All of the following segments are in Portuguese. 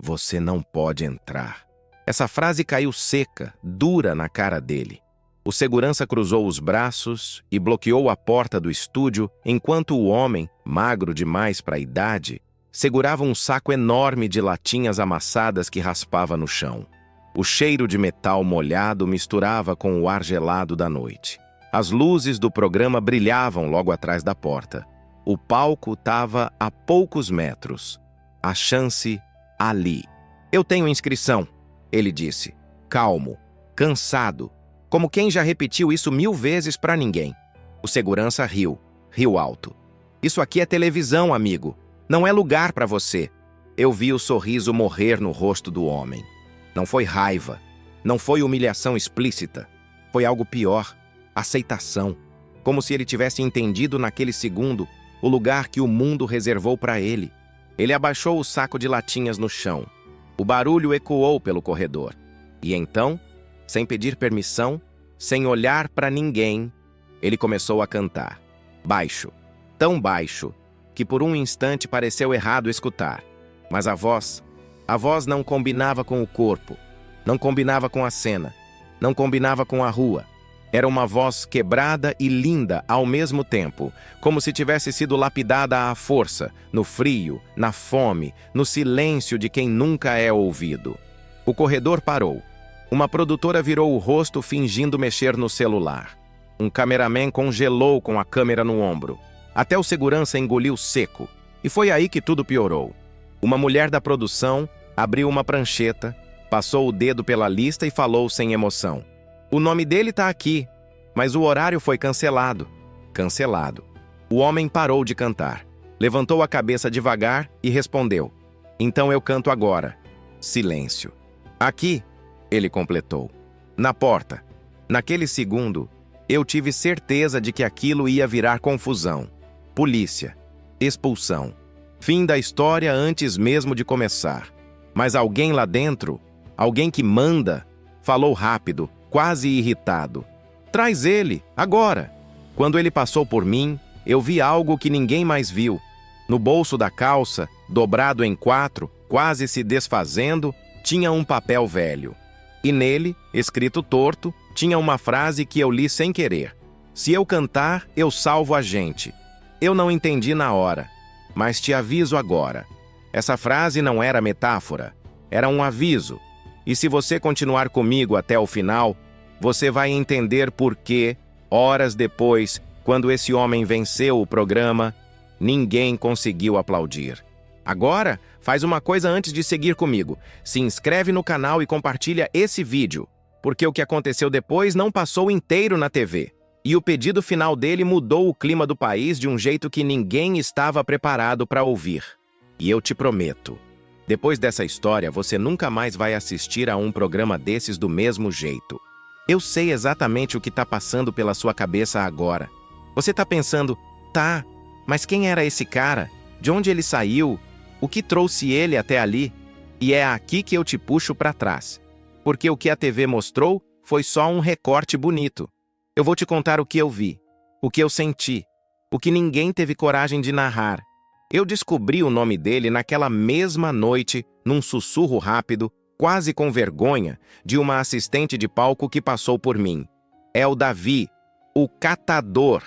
Você não pode entrar. Essa frase caiu seca, dura na cara dele. O segurança cruzou os braços e bloqueou a porta do estúdio enquanto o homem, magro demais para a idade, segurava um saco enorme de latinhas amassadas que raspava no chão. O cheiro de metal molhado misturava com o ar gelado da noite. As luzes do programa brilhavam logo atrás da porta. O palco estava a poucos metros. A chance ali. Eu tenho inscrição, ele disse, calmo, cansado, como quem já repetiu isso 1000 vezes para ninguém. O segurança riu alto. Isso aqui é televisão, amigo. Não é lugar para você. Eu vi o sorriso morrer no rosto do homem. Não foi raiva. Não foi humilhação explícita. Foi algo pior. Aceitação. Como se ele tivesse entendido naquele segundo o lugar que o mundo reservou para ele. Ele abaixou o saco de latinhas no chão. O barulho ecoou pelo corredor. E então, sem pedir permissão, sem olhar para ninguém, ele começou a cantar. Baixo. Tão baixo, que por um instante pareceu errado escutar. Mas a voz não combinava com o corpo, não combinava com a cena, não combinava com a rua. Era uma voz quebrada e linda ao mesmo tempo, como se tivesse sido lapidada à força, no frio, na fome, no silêncio de quem nunca é ouvido. O corredor parou. Uma produtora virou o rosto fingindo mexer no celular. Um cameraman congelou com a câmera no ombro. Até o segurança engoliu seco. E foi aí que tudo piorou. Uma mulher da produção abriu uma prancheta, passou o dedo pela lista e falou sem emoção. O nome dele tá aqui, mas o horário foi cancelado. Cancelado. O homem parou de cantar. Levantou a cabeça devagar e respondeu. Então eu canto agora. Silêncio. Aqui, ele completou. Na porta. Naquele segundo, eu tive certeza de que aquilo ia virar confusão. Polícia. Expulsão. Fim da história antes mesmo de começar. Mas alguém lá dentro, alguém que manda, falou rápido, quase irritado. Traz ele, agora! Quando ele passou por mim, eu vi algo que ninguém mais viu. No bolso da calça, dobrado em 4, quase se desfazendo, tinha um papel velho. E nele, escrito torto, tinha uma frase que eu li sem querer. Se eu cantar, eu salvo a gente. Eu não entendi na hora, mas te aviso agora. Essa frase não era metáfora, era um aviso. E se você continuar comigo até o final, você vai entender por que, horas depois, quando esse homem venceu o programa, ninguém conseguiu aplaudir. Agora, faz uma coisa antes de seguir comigo. Se inscreve no canal e compartilha esse vídeo, porque o que aconteceu depois não passou inteiro na TV. E o pedido final dele mudou o clima do país de um jeito que ninguém estava preparado para ouvir. E eu te prometo, depois dessa história, você nunca mais vai assistir a um programa desses do mesmo jeito. Eu sei exatamente o que está passando pela sua cabeça agora. Você está pensando, tá, mas quem era esse cara? De onde ele saiu? O que trouxe ele até ali? E é aqui que eu te puxo para trás. Porque o que a TV mostrou foi só um recorte bonito. Eu vou te contar o que eu vi, o que eu senti, o que ninguém teve coragem de narrar. Eu descobri o nome dele naquela mesma noite, num sussurro rápido, quase com vergonha, de uma assistente de palco que passou por mim. É o Davi, o catador.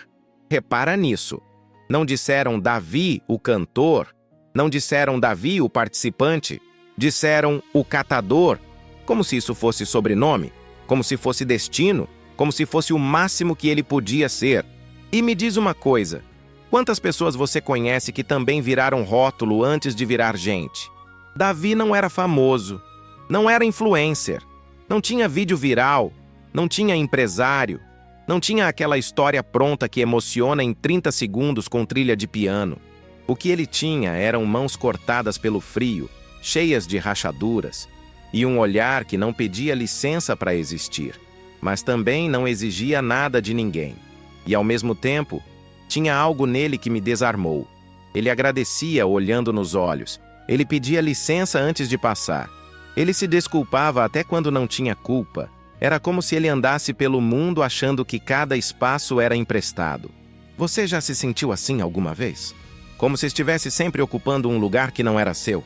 Repara nisso. Não disseram Davi, o cantor. Não disseram Davi, o participante. Disseram o catador, como se isso fosse sobrenome, como se fosse destino, como se fosse o máximo que ele podia ser. E me diz uma coisa, quantas pessoas você conhece que também viraram rótulo antes de virar gente? Davi não era famoso, não era influencer, não tinha vídeo viral, não tinha empresário, não tinha aquela história pronta que emociona em 30 segundos com trilha de piano. O que ele tinha eram mãos cortadas pelo frio, cheias de rachaduras, e um olhar que não pedia licença para existir, mas também não exigia nada de ninguém. E, ao mesmo tempo, tinha algo nele que me desarmou. Ele agradecia olhando nos olhos. Ele pedia licença antes de passar. Ele se desculpava até quando não tinha culpa. Era como se ele andasse pelo mundo achando que cada espaço era emprestado. Você já se sentiu assim alguma vez? Como se estivesse sempre ocupando um lugar que não era seu?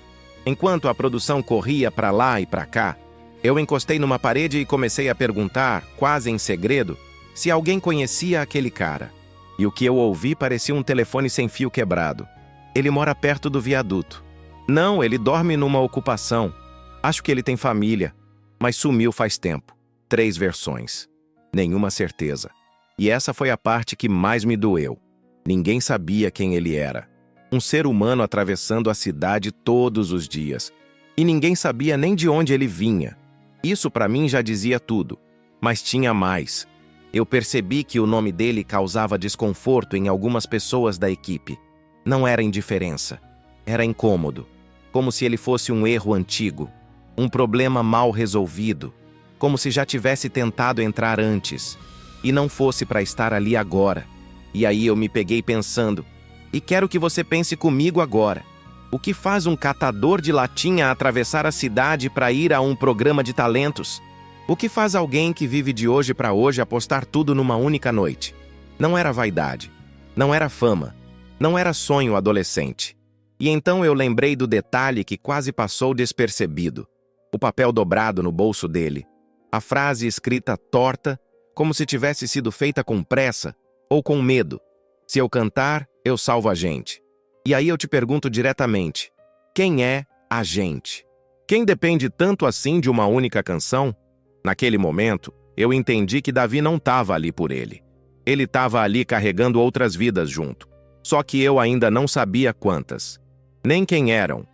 Enquanto a produção corria para lá e para cá, eu encostei numa parede e comecei a perguntar, quase em segredo, se alguém conhecia aquele cara. E o que eu ouvi parecia um telefone sem fio quebrado. Ele mora perto do viaduto. Não, ele dorme numa ocupação. Acho que ele tem família, mas sumiu faz tempo. 3 versões. Nenhuma certeza. E essa foi a parte que mais me doeu. Ninguém sabia quem ele era. Um ser humano atravessando a cidade todos os dias. E ninguém sabia nem de onde ele vinha. Isso para mim já dizia tudo. Mas tinha mais. Eu percebi que o nome dele causava desconforto em algumas pessoas da equipe. Não era indiferença. Era incômodo. Como se ele fosse um erro antigo. Um problema mal resolvido. Como se já tivesse tentado entrar antes. E não fosse para estar ali agora. E aí eu me peguei pensando. E quero que você pense comigo agora. O que faz um catador de latinha atravessar a cidade para ir a um programa de talentos? O que faz alguém que vive de hoje para hoje apostar tudo numa única noite? Não era vaidade. Não era fama. Não era sonho adolescente. E então eu lembrei do detalhe que quase passou despercebido. O papel dobrado no bolso dele. A frase escrita torta, como se tivesse sido feita com pressa ou com medo. Se eu cantar, eu salvo a gente. E aí eu te pergunto diretamente, quem é a gente? Quem depende tanto assim de uma única canção? Naquele momento, eu entendi que Davi não estava ali por ele. Ele estava ali carregando outras vidas junto. Só que eu ainda não sabia quantas. Nem quem eram.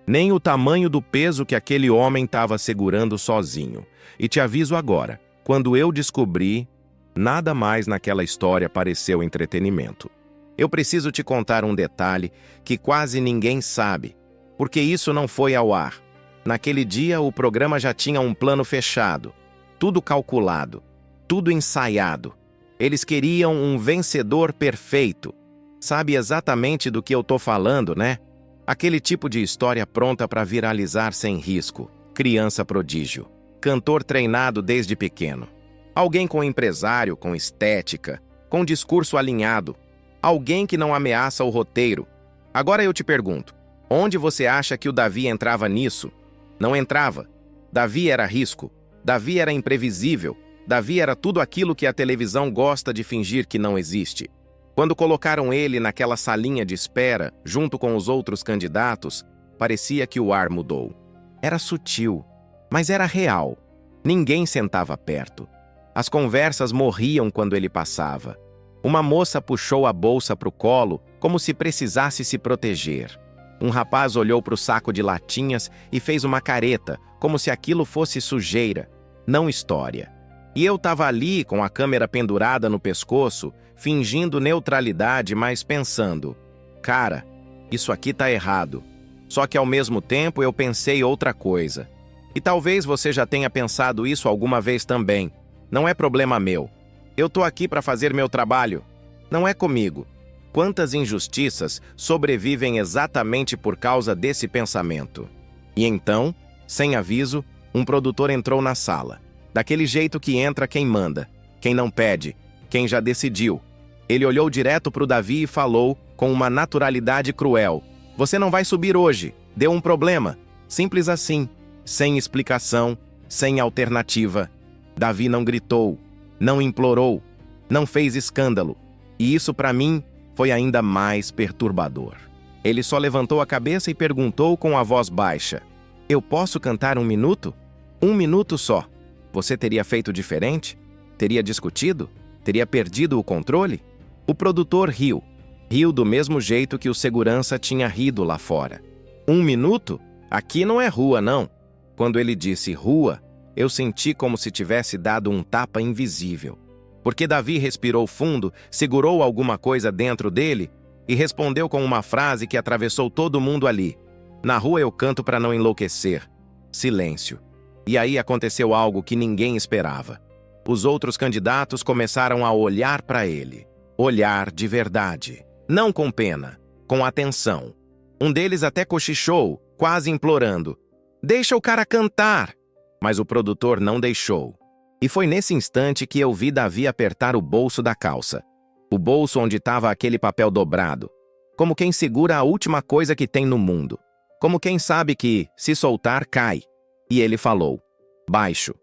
Nem o tamanho do peso que aquele homem estava segurando sozinho. E te aviso agora, quando eu descobri, nada mais naquela história pareceu entretenimento. Eu preciso te contar um detalhe que quase ninguém sabe, porque isso não foi ao ar. Naquele dia, o programa já tinha um plano fechado, tudo calculado, tudo ensaiado. Eles queriam um vencedor perfeito. Sabe exatamente do que eu tô falando, né? Aquele tipo de história pronta para viralizar sem risco. Criança prodígio. Cantor treinado desde pequeno. Alguém com empresário, com estética, com discurso alinhado. Alguém que não ameaça o roteiro. Agora eu te pergunto, onde você acha que o Davi entrava nisso? Não entrava. Davi era risco. Davi era imprevisível. Davi era tudo aquilo que a televisão gosta de fingir que não existe. Quando colocaram ele naquela salinha de espera, junto com os outros candidatos, parecia que o ar mudou. Era sutil, mas era real. Ninguém sentava perto. As conversas morriam quando ele passava. Uma moça puxou a bolsa para o colo, como se precisasse se proteger. Um rapaz olhou para o saco de latinhas e fez uma careta, como se aquilo fosse sujeira, não história. E eu estava ali, com a câmera pendurada no pescoço, fingindo neutralidade, mas pensando, cara, isso aqui tá errado. Só que ao mesmo tempo eu pensei outra coisa. E talvez você já tenha pensado isso alguma vez também. Não é problema meu. Eu tô aqui para fazer meu trabalho. Não é comigo. Quantas injustiças sobrevivem exatamente por causa desse pensamento? E então, sem aviso, um produtor entrou na sala. Daquele jeito que entra quem manda, quem não pede, quem já decidiu. Ele olhou direto para o Davi e falou, com uma naturalidade cruel, "Você não vai subir hoje, deu um problema." Simples assim, sem explicação, sem alternativa. Davi não gritou, não implorou, não fez escândalo. E isso, para mim, foi ainda mais perturbador. Ele só levantou a cabeça e perguntou com a voz baixa, "Eu posso cantar 1 minuto? 1 minuto só. Você teria feito diferente? Teria discutido? Teria perdido o controle?" O produtor riu. Riu do mesmo jeito que o segurança tinha rido lá fora. 1 minuto? Aqui não é rua, não. Quando ele disse rua, eu senti como se tivesse dado um tapa invisível. Porque Davi respirou fundo, segurou alguma coisa dentro dele e respondeu com uma frase que atravessou todo mundo ali. "Na rua eu canto para não enlouquecer." Silêncio. E aí aconteceu algo que ninguém esperava. Os outros candidatos começaram a olhar para ele. Olhar de verdade. Não com pena, com atenção. Um deles até cochichou, quase implorando, "Deixa o cara cantar!" Mas o produtor não deixou. E foi nesse instante que eu vi Davi apertar o bolso da calça. O bolso onde estava aquele papel dobrado. Como quem segura a última coisa que tem no mundo. como quem sabe que, se soltar, cai. E ele falou, baixo,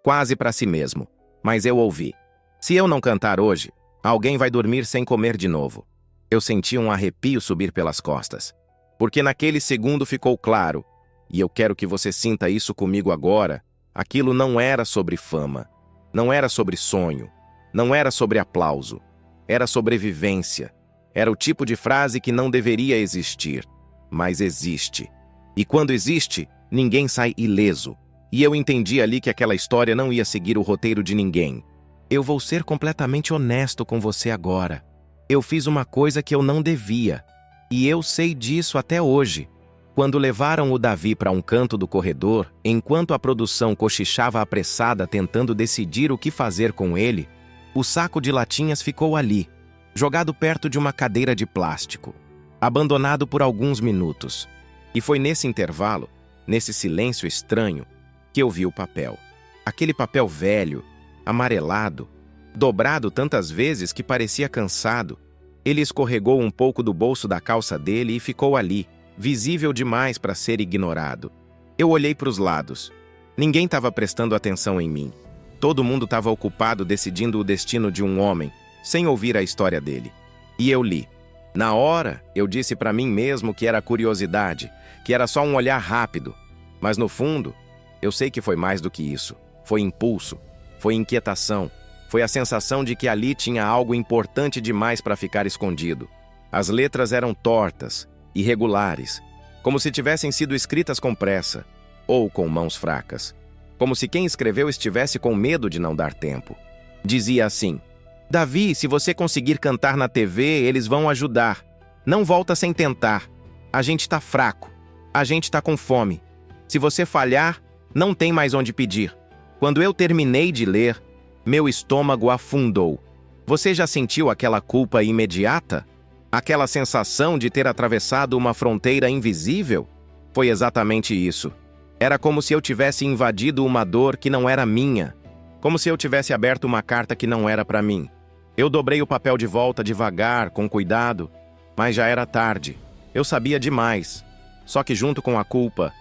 quase para si mesmo, mas eu ouvi. Se eu não cantar hoje, alguém vai dormir sem comer de novo. Eu senti um arrepio subir pelas costas, porque naquele segundo ficou claro, e eu quero que você sinta isso comigo agora, aquilo não era sobre fama, não era sobre sonho, não era sobre aplauso, era sobrevivência. Era o tipo de frase que não deveria existir, mas existe. E quando existe, ninguém sai ileso. E eu entendi ali que aquela história não ia seguir o roteiro de ninguém. Eu vou ser completamente honesto com você agora. Eu fiz uma coisa que eu não devia. E eu sei disso até hoje. Quando levaram o Davi para um canto do corredor, enquanto a produção cochichava apressada tentando decidir o que fazer com ele, o saco de latinhas ficou ali, jogado perto de uma cadeira de plástico, abandonado por alguns minutos. E foi nesse intervalo, nesse silêncio estranho, que eu vi o papel. Aquele papel velho, amarelado, dobrado tantas vezes que parecia cansado. Ele escorregou um pouco do bolso da calça dele e ficou ali, visível demais para ser ignorado. Eu olhei para os lados. Ninguém estava prestando atenção em mim. Todo mundo estava ocupado decidindo o destino de um homem, sem ouvir a história dele. E eu li. Na hora, eu disse para mim mesmo que era curiosidade, que era só um olhar rápido. Mas no fundo, eu sei que foi mais do que isso. Foi impulso, foi inquietação, foi a sensação de que ali tinha algo importante demais para ficar escondido. As letras eram tortas, irregulares, como se tivessem sido escritas com pressa, ou com mãos fracas, como se quem escreveu estivesse com medo de não dar tempo. Dizia assim: Davi, se você conseguir cantar na TV, eles vão ajudar. Não volta sem tentar. A gente tá fraco. A gente tá com fome. Se você falhar, não tem mais onde pedir. Quando eu terminei de ler, meu estômago afundou. Você já sentiu aquela culpa imediata? Aquela sensação de ter atravessado uma fronteira invisível? Foi exatamente isso. Era como se eu tivesse invadido uma dor que não era minha. Como se eu tivesse aberto uma carta que não era para mim. Eu dobrei o papel de volta devagar, com cuidado, mas já era tarde. Eu sabia demais. Só que junto com a culpa,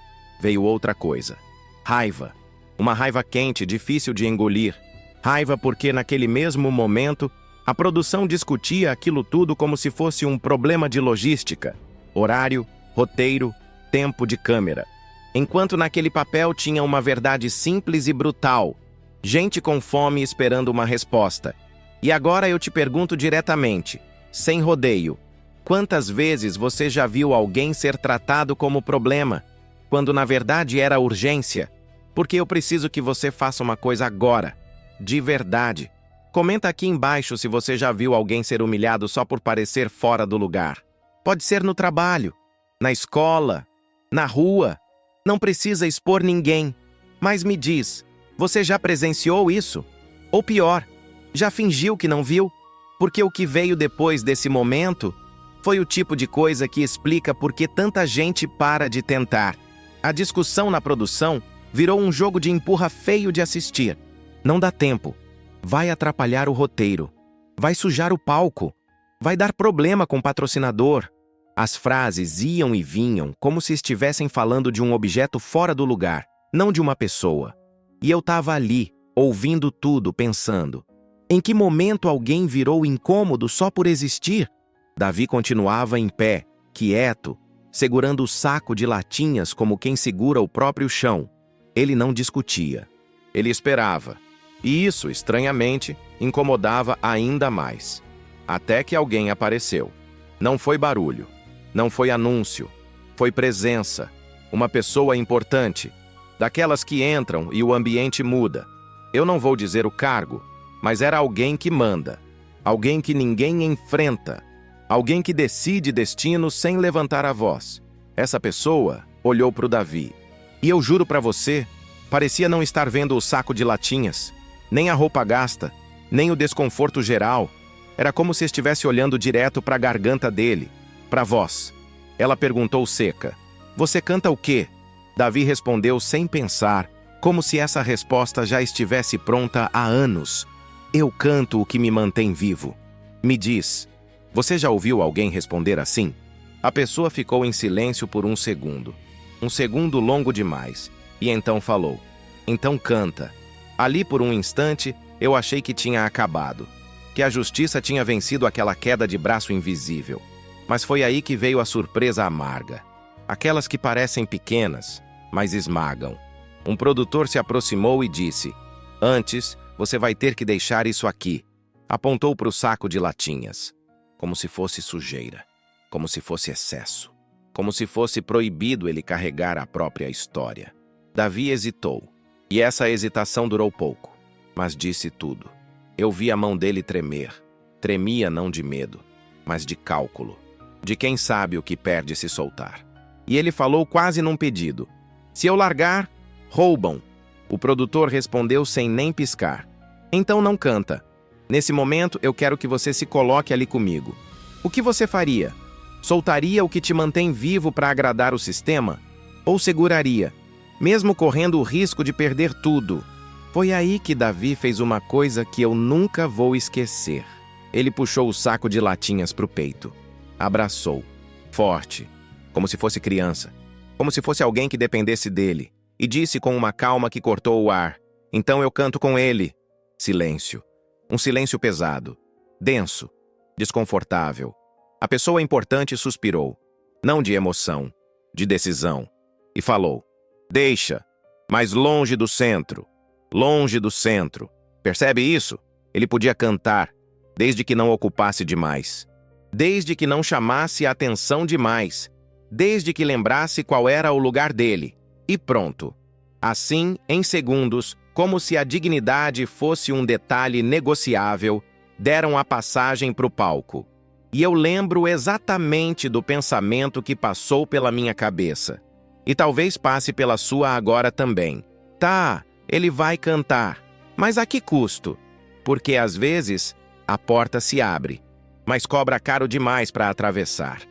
veio outra coisa. Raiva. Uma raiva quente, difícil de engolir. Raiva porque, naquele mesmo momento, a produção discutia aquilo tudo como se fosse um problema de logística. Horário, roteiro, tempo de câmera. Enquanto naquele papel tinha uma verdade simples e brutal. Gente com fome esperando uma resposta. E agora eu te pergunto diretamente, sem rodeio. Quantas vezes você já viu alguém ser tratado como problema, quando na verdade era urgência? Porque eu preciso que você faça uma coisa agora. De verdade. Comenta aqui embaixo se você já viu alguém ser humilhado só por parecer fora do lugar. Pode ser no trabalho, na escola, na rua. Não precisa expor ninguém. Mas me diz, você já presenciou isso? Ou pior, já fingiu que não viu? Porque o que veio depois desse momento foi o tipo de coisa que explica por que tanta gente para de tentar. A discussão na produção virou um jogo de empurra feio de assistir. Não dá tempo. Vai atrapalhar o roteiro. Vai sujar o palco. Vai dar problema com o patrocinador. As frases iam e vinham como se estivessem falando de um objeto fora do lugar, não de uma pessoa. E eu estava ali, ouvindo tudo, pensando: em que momento alguém virou incômodo só por existir? Davi continuava em pé, quieto, segurando o saco de latinhas como quem segura o próprio chão. Ele não discutia. Ele esperava. E isso, estranhamente, incomodava ainda mais. Até que alguém apareceu. Não foi barulho. Não foi anúncio. Foi presença. Uma pessoa importante. Daquelas que entram e o ambiente muda. Eu não vou dizer o cargo, mas era alguém que manda. Alguém que ninguém enfrenta. Alguém que decide destino sem levantar a voz. Essa pessoa olhou para o Davi. E eu juro para você, parecia não estar vendo o saco de latinhas, nem a roupa gasta, nem o desconforto geral. Era como se estivesse olhando direto para a garganta dele, para a voz. Ela perguntou seca: "Você canta o quê?" Davi respondeu sem pensar, como se essa resposta já estivesse pronta há anos. "Eu canto o que me mantém vivo." Me diz, você já ouviu alguém responder assim? A pessoa ficou em silêncio por um segundo. Um segundo longo demais. E então falou: então canta. Ali por um instante, eu achei que tinha acabado. Que a justiça tinha vencido aquela queda de braço invisível. Mas foi aí que veio a surpresa amarga. Aquelas que parecem pequenas, mas esmagam. Um produtor se aproximou e disse: antes, você vai ter que deixar isso aqui. Apontou para o saco de latinhas. Como se fosse sujeira. Como se fosse excesso. Como se fosse proibido ele carregar a própria história. Davi hesitou. E essa hesitação durou pouco. Mas disse tudo. Eu vi a mão dele tremer. Tremia não de medo, mas de cálculo. De quem sabe o que perde se soltar. E ele falou quase num pedido. Se eu largar, roubam. O produtor respondeu sem nem piscar. Então não canta. Nesse momento eu quero que você se coloque ali comigo. O que você faria? Soltaria o que te mantém vivo para agradar o sistema? Ou seguraria, mesmo correndo o risco de perder tudo? Foi aí que Davi fez uma coisa que eu nunca vou esquecer. Ele puxou o saco de latinhas para o peito. Abraçou. Forte. Como se fosse criança. Como se fosse alguém que dependesse dele. E disse com uma calma que cortou o ar: então eu canto com ele. Silêncio. Um silêncio pesado. Denso. Desconfortável. A pessoa importante suspirou. Não de emoção. De decisão. E falou: deixa. Mas longe do centro. Longe do centro. Percebe isso? Ele podia cantar, desde que não ocupasse demais. Desde que não chamasse a atenção demais. Desde que lembrasse qual era o lugar dele. E pronto. Assim, em segundos, como se a dignidade fosse um detalhe negociável, deram a passagem para o palco. E eu lembro exatamente do pensamento que passou pela minha cabeça. E talvez passe pela sua agora também. Tá, ele vai cantar. Mas a que custo? Porque, às vezes, a porta se abre, mas cobra caro demais para atravessar.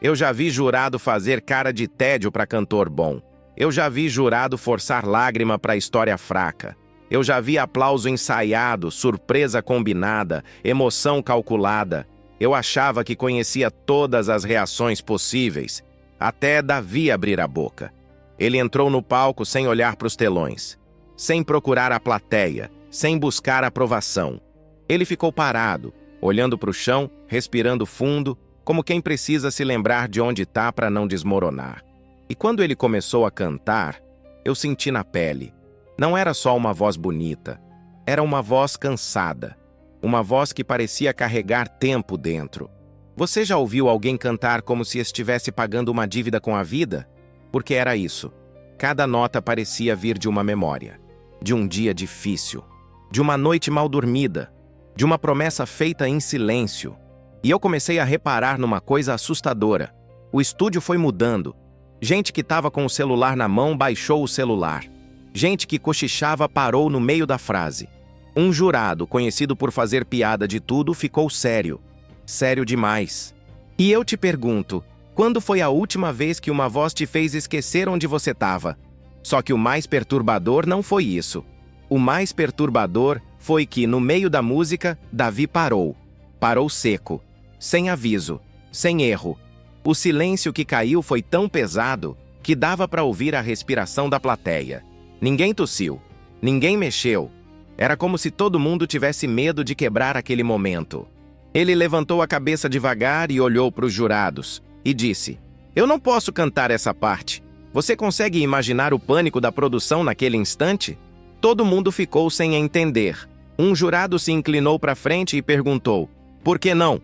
Eu já vi jurado fazer cara de tédio para cantor bom. Eu já vi jurado forçar lágrima para história fraca. Eu já vi aplauso ensaiado, surpresa combinada, emoção calculada. Eu achava que conhecia todas as reações possíveis, até Davi abrir a boca. Ele entrou no palco sem olhar para os telões, sem procurar a plateia, sem buscar aprovação. Ele ficou parado, olhando para o chão, respirando fundo, como quem precisa se lembrar de onde está para não desmoronar. E quando ele começou a cantar, eu senti na pele. Não era só uma voz bonita, era uma voz cansada. Uma voz que parecia carregar tempo dentro. Você já ouviu alguém cantar como se estivesse pagando uma dívida com a vida? Porque era isso. Cada nota parecia vir de uma memória. De um dia difícil. De uma noite mal dormida. De uma promessa feita em silêncio. E eu comecei a reparar numa coisa assustadora. O estúdio foi mudando. Gente que estava com o celular na mão baixou o celular. Gente que cochichava parou no meio da frase. Um jurado, conhecido por fazer piada de tudo, ficou sério. Sério demais. E eu te pergunto, quando foi a última vez que uma voz te fez esquecer onde você estava? Só que o mais perturbador não foi isso. O mais perturbador foi que, no meio da música, Davi parou. Parou seco. Sem aviso. Sem erro. O silêncio que caiu foi tão pesado que dava para ouvir a respiração da plateia. Ninguém tossiu. Ninguém mexeu. Era como se todo mundo tivesse medo de quebrar aquele momento. Ele levantou a cabeça devagar e olhou para os jurados, e disse: eu não posso cantar essa parte. Você consegue imaginar o pânico da produção naquele instante? Todo mundo ficou sem entender. Um jurado se inclinou para frente e perguntou: por que não?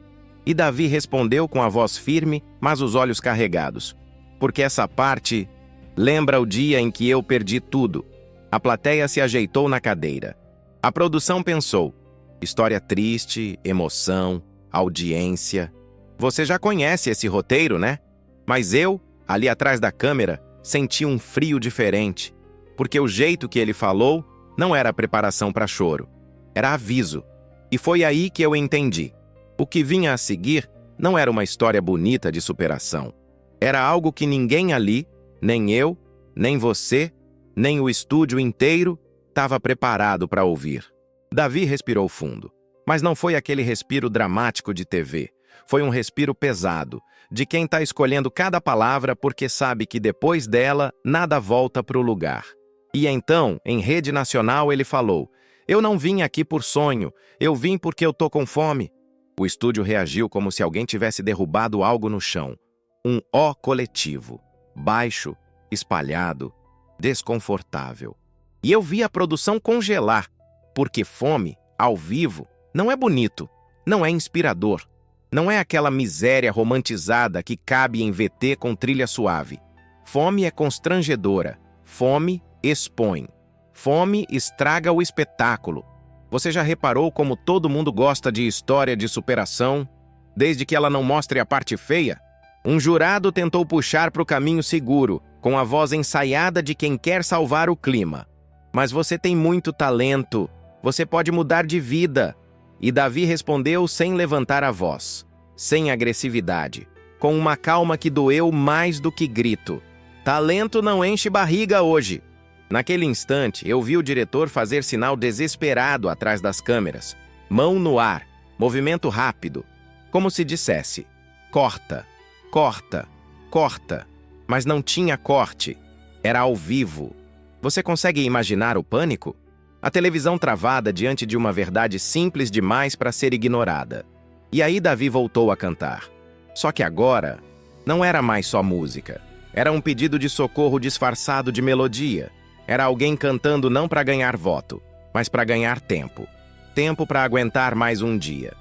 E Davi respondeu com a voz firme, mas os olhos carregados: porque essa parte lembra o dia em que eu perdi tudo. A plateia se ajeitou na cadeira. A produção pensou: história triste, emoção, audiência. Você já conhece esse roteiro, né? Mas eu, ali atrás da câmera, senti um frio diferente. Porque o jeito que ele falou não era preparação para choro. Era aviso. E foi aí que eu entendi. O que vinha a seguir não era uma história bonita de superação. Era algo que ninguém ali, nem eu, nem você, nem o estúdio inteiro, estava preparado para ouvir. Davi respirou fundo. Mas não foi aquele respiro dramático de TV. Foi um respiro pesado, de quem está escolhendo cada palavra porque sabe que depois dela, nada volta para o lugar. E então, em rede nacional, ele falou: "Eu não vim aqui por sonho, eu vim porque eu tô com fome." O estúdio reagiu como se alguém tivesse derrubado algo no chão. Um ó coletivo, baixo, espalhado, desconfortável. E eu vi a produção congelar, porque fome, ao vivo, não é bonito, não é inspirador, não é aquela miséria romantizada que cabe em VT com trilha suave. Fome é constrangedora, fome expõe, fome estraga o espetáculo. Você já reparou como todo mundo gosta de história de superação, desde que ela não mostre a parte feia? Um jurado tentou puxar para o caminho seguro, com a voz ensaiada de quem quer salvar o clima. Mas você tem muito talento, você pode mudar de vida. E Davi respondeu sem levantar a voz, sem agressividade, com uma calma que doeu mais do que grito. Talento não enche barriga hoje. Naquele instante, eu vi o diretor fazer sinal desesperado atrás das câmeras. Mão no ar, movimento rápido, como se dissesse: corta, corta, corta. Mas não tinha corte. Era ao vivo. Você consegue imaginar o pânico? A televisão travada diante de uma verdade simples demais para ser ignorada. E aí Davi voltou a cantar. Só que agora, não era mais só música. Era um pedido de socorro disfarçado de melodia. Era alguém cantando não para ganhar voto, mas para ganhar tempo. Tempo para aguentar mais um dia.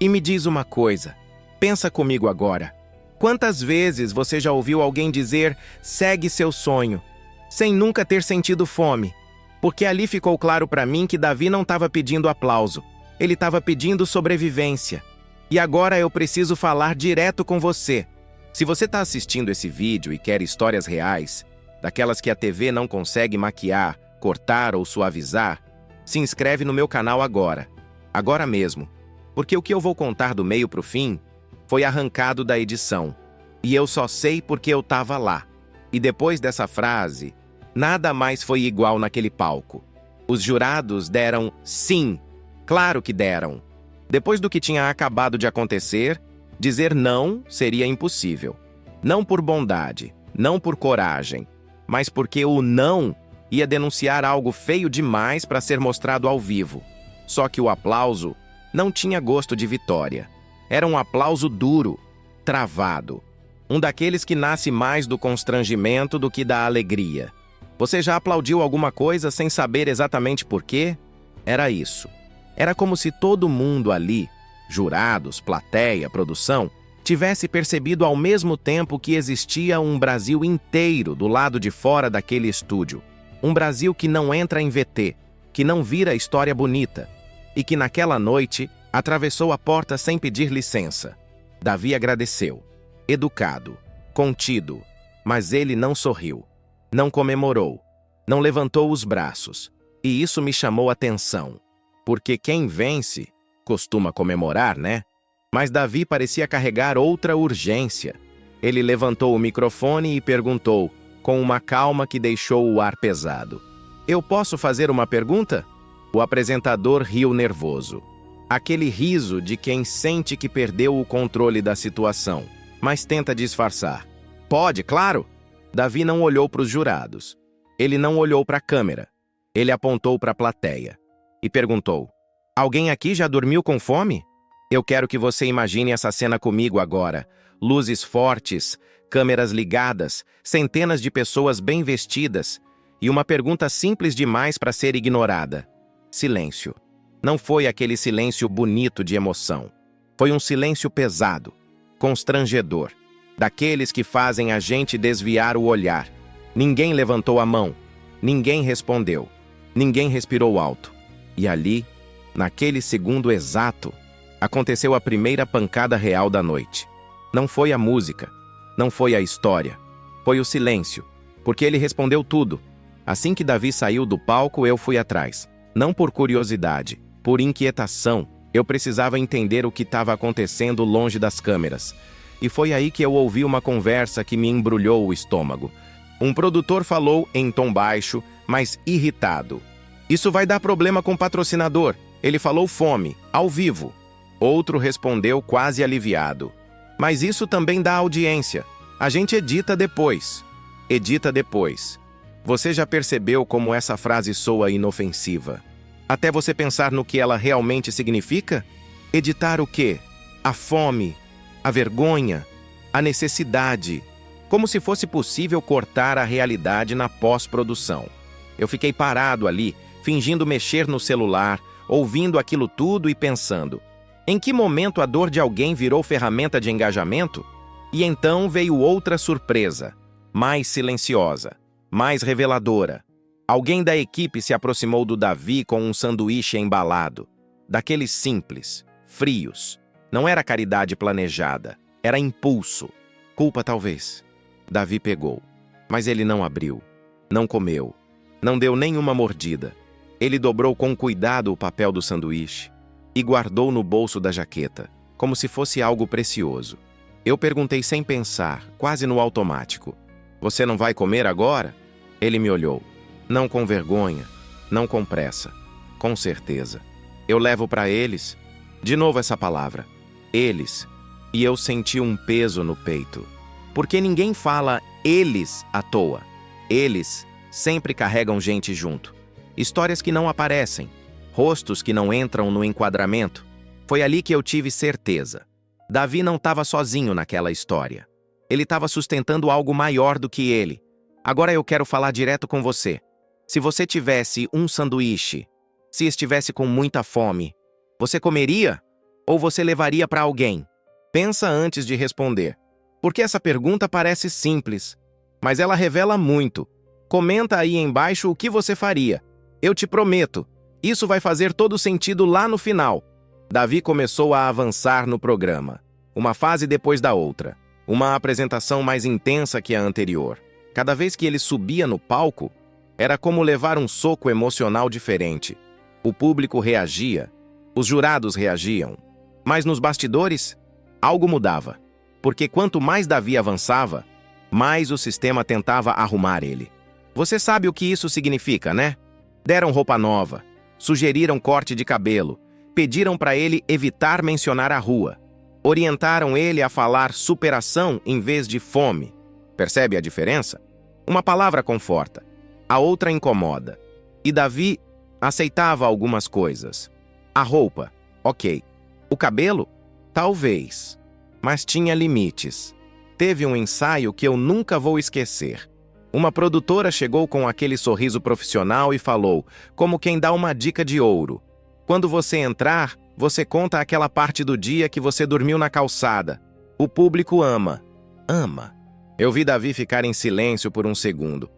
E me diz uma coisa, pensa comigo agora. Quantas vezes você já ouviu alguém dizer "segue seu sonho", sem nunca ter sentido fome? Porque ali ficou claro para mim que Davi não estava pedindo aplauso, ele estava pedindo sobrevivência. E agora eu preciso falar direto com você. Se você está assistindo esse vídeo e quer histórias reais, daquelas que a TV não consegue maquiar, cortar ou suavizar, se inscreve no meu canal agora. Agora mesmo. Porque o que eu vou contar do meio para o fim foi arrancado da edição. E eu só sei porque eu estava lá. E depois dessa frase, nada mais foi igual naquele palco. Os jurados deram sim. Claro que deram. Depois do que tinha acabado de acontecer, dizer não seria impossível. Não por bondade, não por coragem, mas porque o não ia denunciar algo feio demais para ser mostrado ao vivo. Só que o aplauso não tinha gosto de vitória. Era um aplauso duro, travado. Um daqueles que nasce mais do constrangimento do que da alegria. Você já aplaudiu alguma coisa sem saber exatamente por quê? Era isso. Era como se todo mundo ali, jurados, plateia, produção, tivesse percebido ao mesmo tempo que existia um Brasil inteiro do lado de fora daquele estúdio. Um Brasil que não entra em VT, que não vira história bonita, e que naquela noite atravessou a porta sem pedir licença. Davi agradeceu. Educado, contido, mas ele não sorriu, não comemorou, não levantou os braços. E isso me chamou a atenção, porque quem vence costuma comemorar, né? Mas Davi parecia carregar outra urgência. Ele levantou o microfone e perguntou, com uma calma que deixou o ar pesado: "Eu posso fazer uma pergunta?" O apresentador riu nervoso. Aquele riso de quem sente que perdeu o controle da situação, mas tenta disfarçar. "Pode, claro." Davi não olhou para os jurados. Ele não olhou para a câmera. Ele apontou para a plateia e perguntou: "Alguém aqui já dormiu com fome?" Eu quero que você imagine essa cena comigo agora. Luzes fortes, câmeras ligadas, centenas de pessoas bem vestidas e uma pergunta simples demais para ser ignorada. Silêncio. Não foi aquele silêncio bonito de emoção. Foi um silêncio pesado, constrangedor, daqueles que fazem a gente desviar o olhar. Ninguém levantou a mão, ninguém respondeu, ninguém respirou alto. E ali, naquele segundo exato, aconteceu a primeira pancada real da noite. Não foi a música, não foi a história, foi o silêncio, porque ele respondeu tudo. Assim que Davi saiu do palco, eu fui atrás. Não por curiosidade, por inquietação. Eu precisava entender o que estava acontecendo longe das câmeras. E foi aí que eu ouvi uma conversa que me embrulhou o estômago. Um produtor falou em tom baixo, mas irritado: "Isso vai dar problema com o patrocinador." Ele falou fome, ao vivo. Outro respondeu quase aliviado. Mas isso também dá audiência. A gente edita depois. Edita depois. Você já percebeu como essa frase soa inofensiva? Até você pensar no que ela realmente significa? Editar o quê? A fome, a vergonha, a necessidade. Como se fosse possível cortar a realidade na pós-produção. Eu fiquei parado ali, fingindo mexer no celular, ouvindo aquilo tudo e pensando: em que momento a dor de alguém virou ferramenta de engajamento? E então veio outra surpresa, mais silenciosa, mais reveladora. Alguém da equipe se aproximou do Davi com um sanduíche embalado, daqueles simples, frios. Não era caridade planejada, era impulso. Culpa, talvez. Davi pegou, mas ele não abriu, não comeu, não deu nenhuma mordida. Ele dobrou com cuidado o papel do sanduíche e guardou no bolso da jaqueta, como se fosse algo precioso. Eu perguntei sem pensar, quase no automático: "Você não vai comer agora?" Ele me olhou. Não com vergonha, não com pressa. Com certeza. Eu levo para eles. De novo essa palavra. Eles. E eu senti um peso no peito. Porque ninguém fala eles à toa. Eles sempre carregam gente junto. Histórias que não aparecem. Rostos que não entram no enquadramento. Foi ali que eu tive certeza. Davi não estava sozinho naquela história. Ele estava sustentando algo maior do que ele. Agora eu quero falar direto com você. Se você tivesse um sanduíche, se estivesse com muita fome, você comeria? Ou você levaria para alguém? Pensa antes de responder. Porque essa pergunta parece simples, mas ela revela muito. Comenta aí embaixo o que você faria. Eu te prometo, isso vai fazer todo sentido lá no final. Davi começou a avançar no programa, uma fase depois da outra, uma apresentação mais intensa que a anterior. Cada vez que ele subia no palco, era como levar um soco emocional diferente. O público reagia, os jurados reagiam, mas nos bastidores, algo mudava. Porque quanto mais Davi avançava, mais o sistema tentava arrumar ele. Você sabe o que isso significa, né? Deram roupa nova, sugeriram corte de cabelo, pediram para ele evitar mencionar a rua, orientaram ele a falar superação em vez de fome. Percebe a diferença? Uma palavra conforta, a outra incomoda. E Davi aceitava algumas coisas. A roupa, ok. O cabelo, talvez. Mas tinha limites. Teve um ensaio que eu nunca vou esquecer. Uma produtora chegou com aquele sorriso profissional e falou, como quem dá uma dica de ouro: quando você entrar, você conta aquela parte do dia que você dormiu na calçada. O público ama. Ama. Eu vi Davi ficar em silêncio por um segundo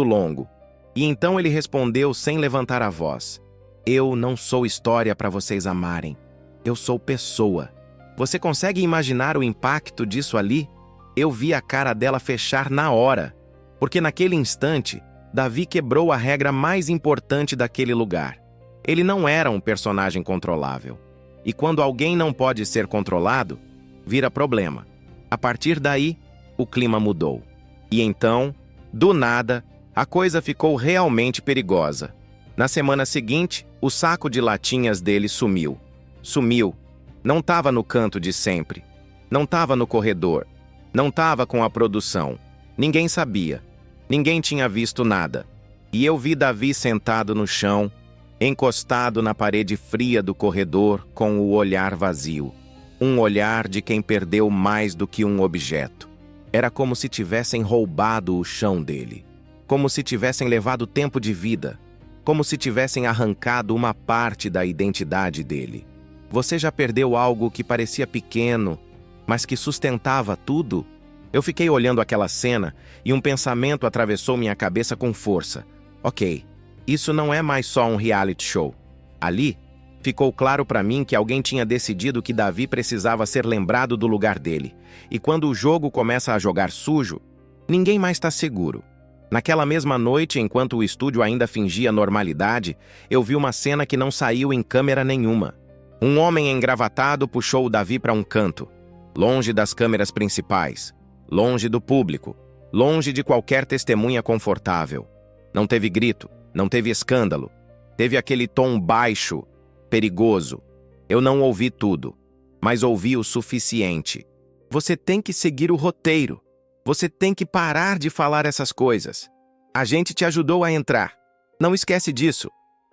longo. E então ele respondeu sem levantar a voz: eu não sou história para vocês amarem. Eu sou pessoa. Você consegue imaginar o impacto disso ali? Eu vi a cara dela fechar na hora. Porque naquele instante, Davi quebrou a regra mais importante daquele lugar. Ele não era um personagem controlável. E quando alguém não pode ser controlado, vira problema. A partir daí, o clima mudou. E então, do nada, a coisa ficou realmente perigosa. Na semana seguinte, o saco de latinhas dele sumiu. Sumiu. Não estava no canto de sempre. Não estava no corredor. Não estava com a produção. Ninguém sabia. Ninguém tinha visto nada. E eu vi Davi sentado no chão, encostado na parede fria do corredor, com o olhar vazio. Um olhar de quem perdeu mais do que um objeto. Era como se tivessem roubado o chão dele. Como se tivessem levado tempo de vida. Como se tivessem arrancado uma parte da identidade dele. Você já perdeu algo que parecia pequeno, mas que sustentava tudo? Eu fiquei olhando aquela cena e um pensamento atravessou minha cabeça com força. Ok, isso não é mais só um reality show. Ali, ficou claro para mim que alguém tinha decidido que Davi precisava ser lembrado do lugar dele. E quando o jogo começa a jogar sujo, ninguém mais está seguro. Naquela mesma noite, enquanto o estúdio ainda fingia normalidade, eu vi uma cena que não saiu em câmera nenhuma. Um homem engravatado puxou o Davi para um canto, longe das câmeras principais, longe do público, longe de qualquer testemunha confortável. Não teve grito, não teve escândalo. Teve aquele tom baixo, perigoso. Eu não ouvi tudo, mas ouvi o suficiente. Você tem que seguir o roteiro. Você tem que parar de falar essas coisas. A gente te ajudou a entrar. Não esquece disso.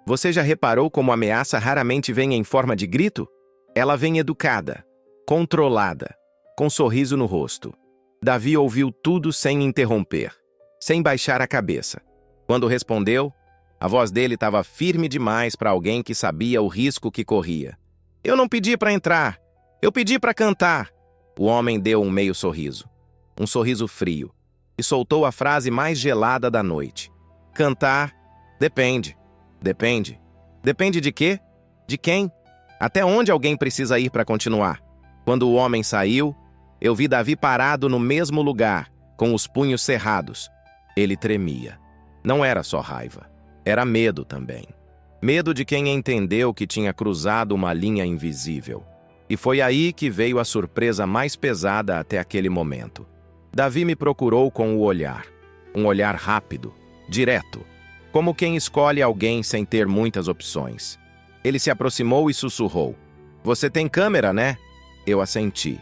Você já reparou como a ameaça raramente vem em forma de grito? Ela vem educada, controlada, com um sorriso no rosto. Davi ouviu tudo sem interromper, sem baixar a cabeça. Quando respondeu, a voz dele estava firme demais para alguém que sabia o risco que corria. Eu não pedi para entrar. Eu pedi para cantar. O homem deu um meio sorriso, um sorriso frio, e soltou a frase mais gelada da noite. Cantar, depende. Depende. Depende de quê? De quem? Até onde alguém precisa ir para continuar? Quando o homem saiu, eu vi Davi parado no mesmo lugar, com os punhos cerrados. Ele tremia. Não era só raiva, era medo também. Medo de quem entendeu que tinha cruzado uma linha invisível. E foi aí que veio a surpresa mais pesada até aquele momento. Davi me procurou com o olhar. Um olhar rápido, direto, como quem escolhe alguém sem ter muitas opções. Ele se aproximou e sussurrou. Você tem câmera, né? Eu assenti.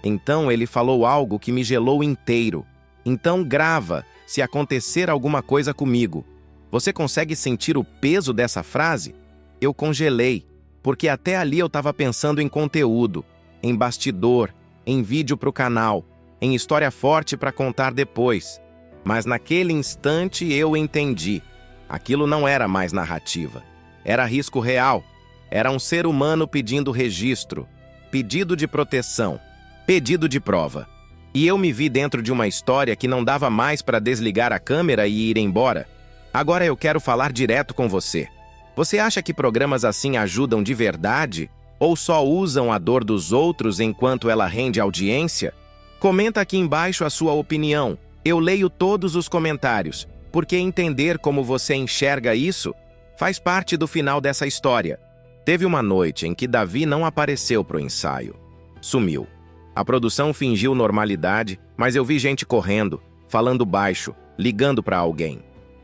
Então ele falou algo que me gelou inteiro. Então grava, se acontecer alguma coisa comigo. Você consegue sentir o peso dessa frase? Eu congelei, porque até ali eu estava pensando em conteúdo, em bastidor, em vídeo para o canal, em história forte para contar depois. Mas naquele instante eu entendi. Aquilo não era mais narrativa. Era risco real. Era um ser humano pedindo registro, pedido de proteção, pedido de prova. E eu me vi dentro de uma história que não dava mais para desligar a câmera e ir embora. Agora eu quero falar direto com você. Você acha que programas assim ajudam de verdade? Ou só usam a dor dos outros enquanto ela rende audiência? Comenta aqui embaixo a sua opinião. Eu leio todos os comentários, porque entender como você enxerga isso faz parte do final dessa história. Teve uma noite em que Davi não apareceu para o ensaio. Sumiu. A produção fingiu normalidade, mas eu vi gente correndo, falando baixo, ligando para alguém.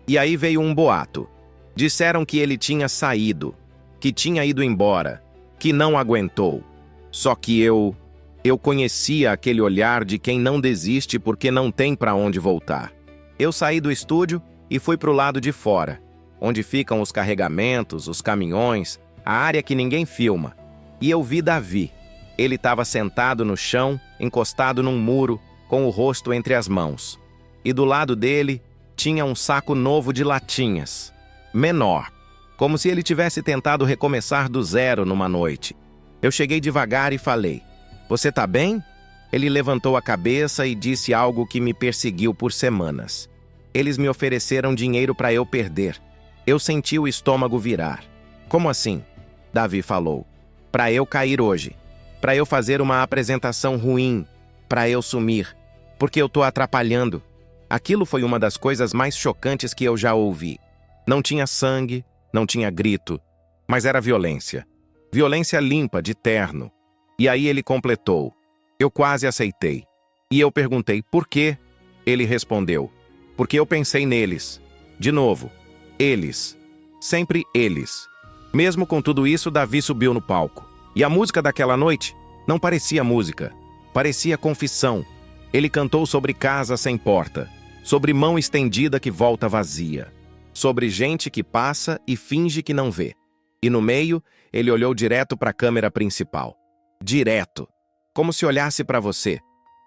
E aí veio um boato. Disseram que ele tinha saído, que tinha ido embora, que não aguentou. Só que eu conhecia aquele olhar de quem não desiste porque não tem para onde voltar. Eu saí do estúdio e fui para o lado de fora, onde ficam os carregamentos, os caminhões, a área que ninguém filma. E eu vi Davi. Ele estava sentado no chão, encostado num muro, com o rosto entre as mãos. E do lado dele tinha um saco novo de latinhas, menor, como se ele tivesse tentado recomeçar do zero numa noite. Eu cheguei devagar e falei, você tá bem? Ele levantou a cabeça e disse algo que me perseguiu por semanas. Eles me ofereceram dinheiro para eu perder. Eu senti o estômago virar. Como assim? Davi falou. Para eu cair hoje. Para eu fazer uma apresentação ruim. Para eu sumir. Porque eu tô atrapalhando. Aquilo foi uma das coisas mais chocantes que eu já ouvi. Não tinha sangue, não tinha grito, mas era violência. Violência limpa, de terno. E aí ele completou. Eu quase aceitei. E eu perguntei por quê? Ele respondeu. Porque eu pensei neles. De novo. Eles. Sempre eles. Mesmo com tudo isso, Davi subiu no palco. E a música daquela noite não parecia música. Parecia confissão. Ele cantou sobre casa sem porta, sobre mão estendida que volta vazia, sobre gente que passa e finge que não vê. E no meio, ele olhou direto para a câmera principal. Direto. Como se olhasse para você.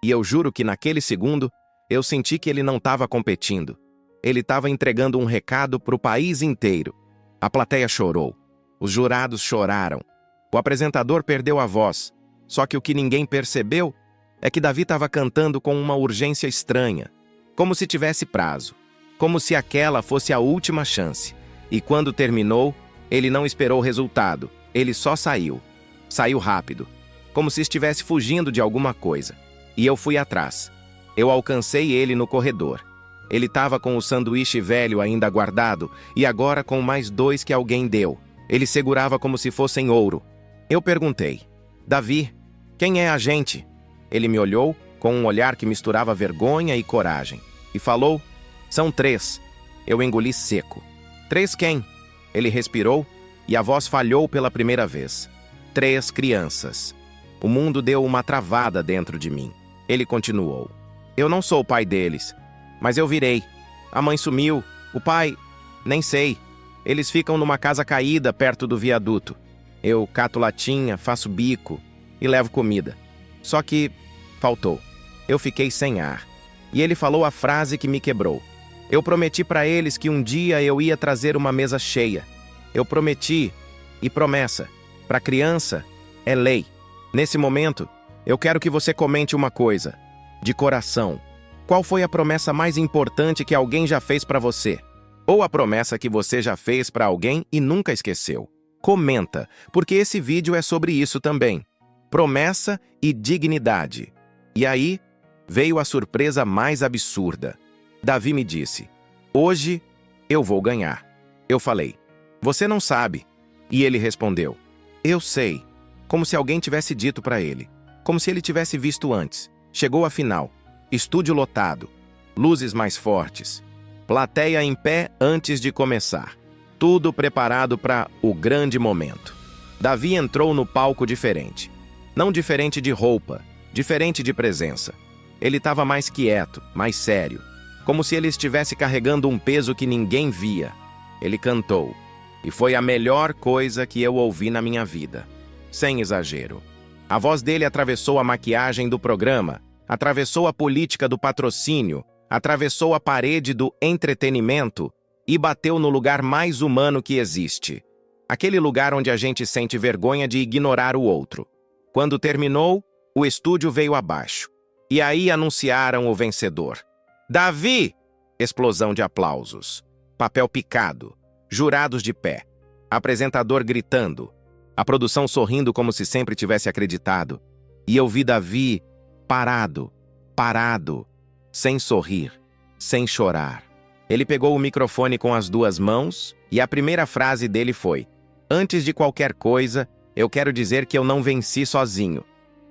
E eu juro que naquele segundo, eu senti que ele não estava competindo. Ele estava entregando um recado para o país inteiro. A plateia chorou. Os jurados choraram. O apresentador perdeu a voz. Só que o que ninguém percebeu é que Davi estava cantando com uma urgência estranha, como se tivesse prazo, como se aquela fosse a última chance. E quando terminou, ele não esperou o resultado, ele só saiu. Saiu rápido, como se estivesse fugindo de alguma coisa. E eu fui atrás. Eu alcancei ele no corredor. Ele estava com o sanduíche velho ainda guardado e agora com mais 2 que alguém deu. Ele segurava como se fossem ouro. Eu perguntei, Davi, quem é a gente? Ele me olhou com um olhar que misturava vergonha e coragem. E falou, são 3. Eu engoli seco. 3 quem? Ele respirou e a voz falhou pela primeira vez. 3 crianças. O mundo deu uma travada dentro de mim. Ele continuou. Eu não sou o pai deles, mas eu virei. A mãe sumiu, o pai, nem sei. Eles ficam numa casa caída perto do viaduto. Eu cato latinha, faço bico e levo comida. Só que faltou. Eu fiquei sem ar. E ele falou a frase que me quebrou. Eu prometi para eles que um dia eu ia trazer uma mesa cheia. Eu prometi, e promessa, para criança, é lei. Nesse momento, eu quero que você comente uma coisa, de coração. Qual foi a promessa mais importante que alguém já fez para você? Ou a promessa que você já fez para alguém e nunca esqueceu? Comenta, porque esse vídeo é sobre isso também. Promessa e dignidade. E aí, veio a surpresa mais absurda. Davi me disse, hoje eu vou ganhar. Eu falei, você não sabe. E ele respondeu, eu sei. Como se alguém tivesse dito para ele. Como se ele tivesse visto antes. Chegou a final. Estúdio lotado. Luzes mais fortes. Plateia em pé antes de começar. Tudo preparado para o grande momento. Davi entrou no palco diferente. Não diferente de roupa, diferente de presença. Ele estava mais quieto, mais sério. Como se ele estivesse carregando um peso que ninguém via. Ele cantou. E foi a melhor coisa que eu ouvi na minha vida. Sem exagero. A voz dele atravessou a maquiagem do programa, atravessou a política do patrocínio, atravessou a parede do entretenimento e bateu no lugar mais humano que existe. Aquele lugar onde a gente sente vergonha de ignorar o outro. Quando terminou, o estúdio veio abaixo. E aí anunciaram o vencedor. Davi! Explosão de aplausos. Papel picado. Jurados de pé. Apresentador gritando. A produção sorrindo como se sempre tivesse acreditado. E eu vi Davi parado, sem sorrir, sem chorar. Ele pegou o microfone com as 2 mãos e a primeira frase dele foi: antes de qualquer coisa, eu quero dizer que eu não venci sozinho.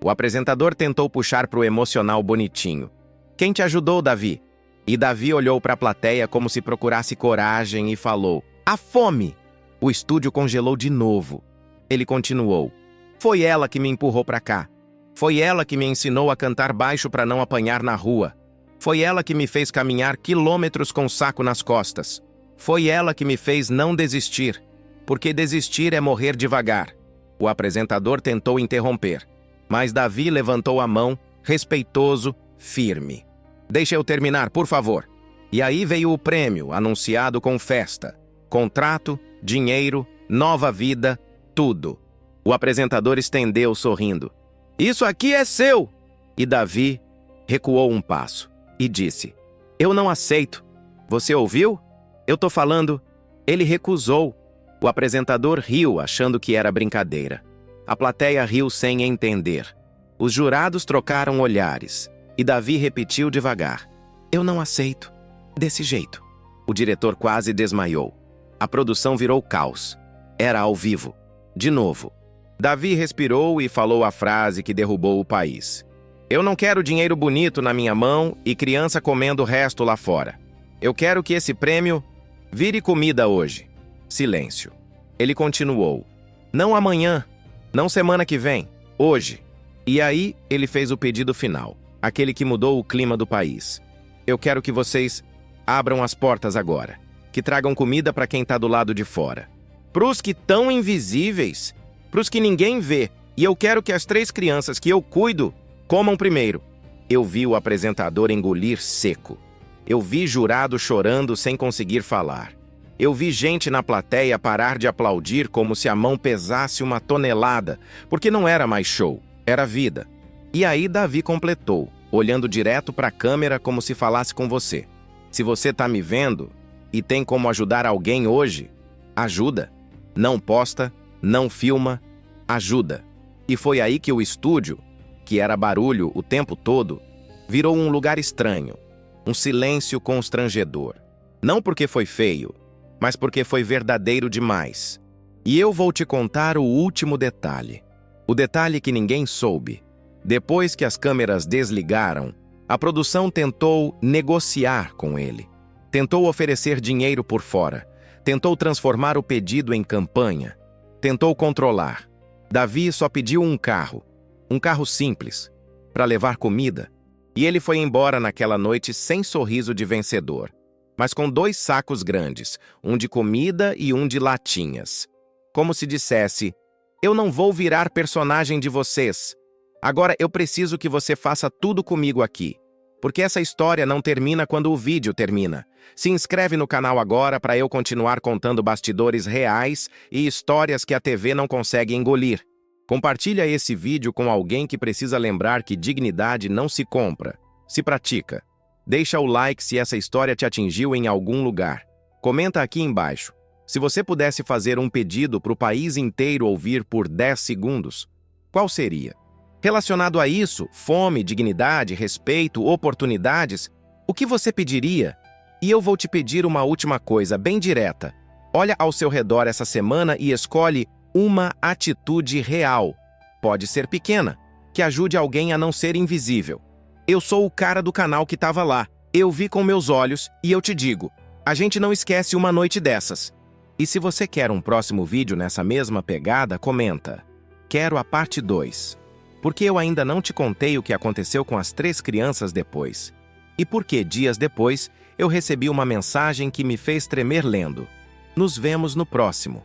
O apresentador tentou puxar para o emocional bonitinho. Quem te ajudou, Davi? E Davi olhou para a plateia como se procurasse coragem e falou: a fome! O estúdio congelou de novo. Ele continuou. Foi ela que me empurrou para cá. Foi ela que me ensinou a cantar baixo para não apanhar na rua. Foi ela que me fez caminhar quilômetros com o saco nas costas. Foi ela que me fez não desistir, porque desistir é morrer devagar. O apresentador tentou interromper, mas Davi levantou a mão, respeitoso, firme. Deixa eu terminar, por favor. E aí veio o prêmio, anunciado com festa. Contrato, dinheiro, nova vida, tudo. O apresentador estendeu sorrindo. Isso aqui é seu! E Davi recuou um passo e disse, eu não aceito. Você ouviu? Eu tô falando. Ele recusou. O apresentador riu, achando que era brincadeira. A plateia riu sem entender. Os jurados trocaram olhares e Davi repetiu devagar. Eu não aceito. Desse jeito. O diretor quase desmaiou. A produção virou caos. Era ao vivo. De novo. Davi respirou e falou a frase que derrubou o país. Eu não quero dinheiro bonito na minha mão e criança comendo o resto lá fora. Eu quero que esse prêmio vire comida hoje. Silêncio. Ele continuou. Não amanhã, não semana que vem, hoje. E aí ele fez o pedido final, aquele que mudou o clima do país. Eu quero que vocês abram as portas agora, que tragam comida para quem está do lado de fora. Pros que tão invisíveis, pros que ninguém vê, e eu quero que as 3 crianças que eu cuido comam primeiro. Eu vi o apresentador engolir seco. Eu vi jurado chorando sem conseguir falar. Eu vi gente na plateia parar de aplaudir como se a mão pesasse uma tonelada, porque não era mais show, era vida. E aí Davi completou, olhando direto para a câmera como se falasse com você. Se você tá me vendo e tem como ajudar alguém hoje, ajuda. Não posta, não filma, ajuda. E foi aí que o estúdio, que era barulho o tempo todo, virou um lugar estranho, um silêncio constrangedor. Não porque foi feio, mas porque foi verdadeiro demais. E eu vou te contar o último detalhe. O detalhe que ninguém soube. Depois que as câmeras desligaram, a produção tentou negociar com ele. Tentou oferecer dinheiro por fora. Tentou transformar o pedido em campanha. Tentou controlar. Davi só pediu um carro simples, para levar comida, e ele foi embora naquela noite sem sorriso de vencedor, mas com 2 sacos grandes, um de comida e um de latinhas. Como se dissesse: eu não vou virar personagem de vocês. Agora eu preciso que você faça tudo comigo aqui, porque essa história não termina quando o vídeo termina. Se inscreve no canal agora para eu continuar contando bastidores reais e histórias que a TV não consegue engolir. Compartilha esse vídeo com alguém que precisa lembrar que dignidade não se compra, se pratica. Deixa o like se essa história te atingiu em algum lugar. Comenta aqui embaixo. Se você pudesse fazer um pedido para o país inteiro ouvir por 10 segundos, qual seria? Relacionado a isso, fome, dignidade, respeito, oportunidades, o que você pediria? E eu vou te pedir uma última coisa bem direta. Olha ao seu redor essa semana e escolhe uma atitude real. Pode ser pequena, que ajude alguém a não ser invisível. Eu sou o cara do canal que estava lá. Eu vi com meus olhos e eu te digo, a gente não esquece uma noite dessas. E se você quer um próximo vídeo nessa mesma pegada, comenta. Quero a parte 2. Porque eu ainda não te contei o que aconteceu com as 3 crianças depois. E porque, dias depois, eu recebi uma mensagem que me fez tremer lendo. Nos vemos no próximo.